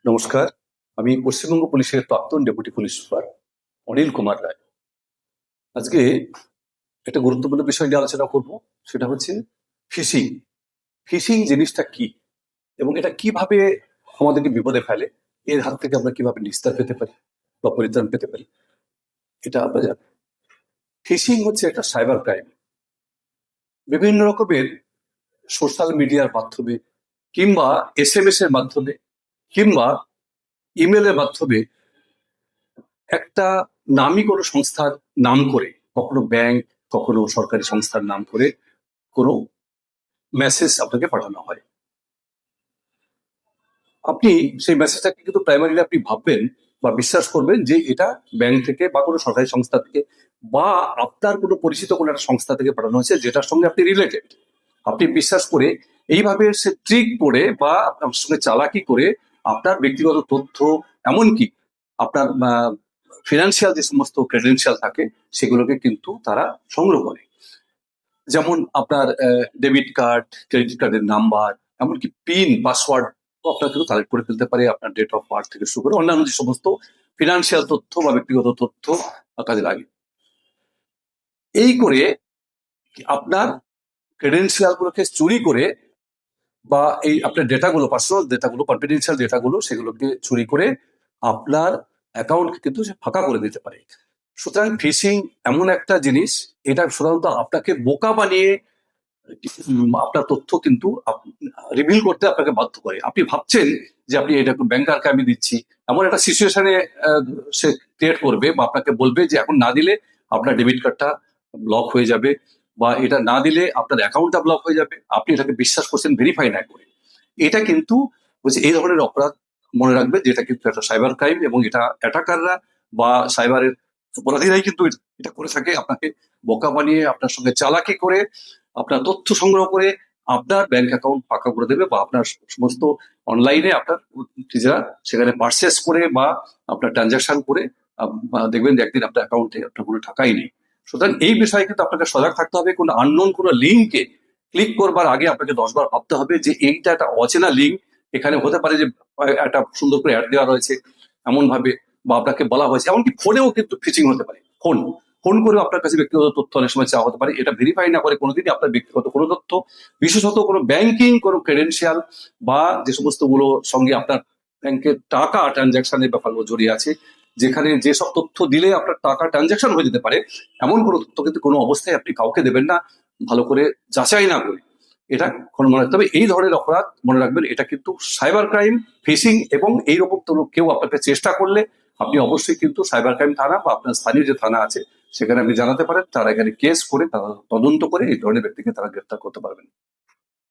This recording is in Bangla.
নমস্কার। আমি পশ্চিমবঙ্গ পুলিশের প্রাক্তন deputy police super Anil Kumar Roy. আজকে একটা গুরুত্বপূর্ণ বিষয় নিয়ে আলোচনা করব। সেটা হচ্ছে ফিশিং। ফিশিং জিনিসটা কি এবং এটা কিভাবে আমাদেরকে বিপদে ফেলে, এর হাত থেকে আমরা কিভাবে নিস্তার পেতে পারি বা পরিত্রাণ পেতে পারি, এটা আমরা জানি। ফিশিং হচ্ছে একটা সাইবার ক্রাইম। বিভিন্ন রকমের সোশ্যাল মিডিয়ার মাধ্যমে কিংবা SMS এর মাধ্যমে কিংবা ইমেলের মাধ্যমে একটা নামী কোনো সংস্থার নাম করে, কখনো ব্যাংক, কখনো সরকারি সংস্থার নাম করে কোনো মেসেজ আপনাকে পাঠানো হয়। আপনি সেই মেসেজটাকে কিন্তু প্রাইমারিলি আপনি ভাববেন বা বিশ্বাস করবেন যে এটা ব্যাংক থেকে বা কোনো সরকারি সংস্থা থেকে বা আপনার কোনো পরিচিত কোনো একটা সংস্থা থেকে পাঠানো হয়েছে যেটার সঙ্গে আপনি রিলেটেড। আপনি বিশ্বাস করে এইভাবে সে ট্রিক করে বা আপনার সঙ্গে চালাকি করে আপনার ব্যক্তিগত তথ্য, এমনকি আপনার ফিনান্সিয়াল যে সমস্ত ক্রেডেনশিয়াল থাকে সেগুলোকে কিন্তু তারা সংগ্রহ করে। যেমন আপনার ডেবিট কার্ড, ক্রেডিট কার্ডের নাম্বার, এমনকি পিন, পাসওয়ার্ড আপনার কিন্তু কালেক্ট করে ফেলতে পারে। আপনার ডেট অফ বার্থ থেকে শুরু করে অন্যান্য যে সমস্ত ফিনান্সিয়াল তথ্য বা ব্যক্তিগত তথ্য কাজে লাগে। এই করে আপনার ক্রেডেনশিয়াল গুলোকে চুরি করে বা এই আপনার ডেটাগুলো, পার্সোনাল ডেটাগুলো, কনফিডেন্সিয়াল ডেটাগুলো, সেগুলোকে চুরি করে আপনার অ্যাকাউন্টকে কিন্তু সে ফাঁকা করে দিতে পারে। সুতরাং ফিশিং এমন একটা জিনিস, এটা সাধারণত আপনাকে বোকা বানিয়ে আপনার তথ্য কিন্তু রিভিল করতে আপনাকে বাধ্য করে। আপনি ভাবছেন যে আপনি এটা ব্যাংকারকে আমি দিচ্ছি, এমন একটা সিচুয়েশনে সে ক্রিয়েট করবে বা আপনাকে বলবে যে এখন না দিলে আপনার ডেবিট কার্ডটা ব্লক হয়ে যাবে বা এটা না দিলে আপনার অ্যাকাউন্টটা ব্লক হয়ে যাবে। আপনি এটাকে বিশ্বাস করছেন ভেরিফাই না করে। এটা কিন্তু হচ্ছে এই ধরনের অপরাধ। মনে রাখবে যে এটা কিন্তু একটা সাইবার ক্রাইম এবং এটা অ্যাটাকাররা বা সাইবারের অপরাধীরাই কিন্তু এটা করে থাকে। আপনাকে বোকা বানিয়ে আপনার সঙ্গে চালাকি করে আপনার তথ্য সংগ্রহ করে আপনার ব্যাংক অ্যাকাউন্ট ফাঁকা করে দেবে বা আপনার সমস্ত অনলাইনে আপনার নিজেরা সেখানে পারচেস করে বা আপনার ট্রানজাকশন করে দেখবেন যে একদিন আপনার অ্যাকাউন্টে আপনার কোনো টাকাই নেই। সুতরাং এই বিষয়ে কিন্তু আপনাকে সজাগ থাকতে হবে। কোনো আননোন কোনো লিঙ্কে ক্লিক করবার আগে আপনাকে 10 বার ভাবতে হবে যে এইটা একটা অচেনা লিঙ্ক। এখানে হতে পারে যে একটা সুন্দর করে অ্যাড দেওয়া রয়েছে এমন ভাবে, বা আপনাকে বলা হয়েছে, এমনকি ফোনেও কিন্তু ফিচিং হতে পারে। ফোন করেও আপনার কাছে ব্যক্তিগত তথ্য অনেক সময় চাওয়া হতে পারে। এটা ভেরিফাই না করে কোনোদিনই আপনার ব্যক্তিগত কোনো তথ্য, বিশেষত কোনো ব্যাংকিং কোনো ক্রেডেনশিয়াল বা যে সমস্ত গুলো সঙ্গে আপনার ব্যাংকের টাকা ট্রানজাকশনের ব্যাপারগুলো জড়িয়ে আছে, যেখানে যেসব তথ্য দিলে আপনার টাকা ট্রানজাকশন হয়ে যেতে পারে, এমন কোনো তথ্য কিন্তু কোনো অবস্থায় আপনি কাউকে দেবেন না ভালো করে যাচাই না করে। এটা মনে রাখতে হবে। এই ধরনের অপরাধ মনে রাখবেন, এটা কিন্তু সাইবার ক্রাইম, ফিশিং, এবং এইরকম কেউ আপনাকে চেষ্টা করলে আপনি অবশ্যই কিন্তু সাইবার ক্রাইম থানা বা আপনার স্থানীয় যে থানা আছে সেখানে আপনি জানাতে পারেন। তারা এখানে কেস করে, তারা তদন্ত করে এই ধরনের ব্যক্তিকে তারা গ্রেফতার করতে পারবেন।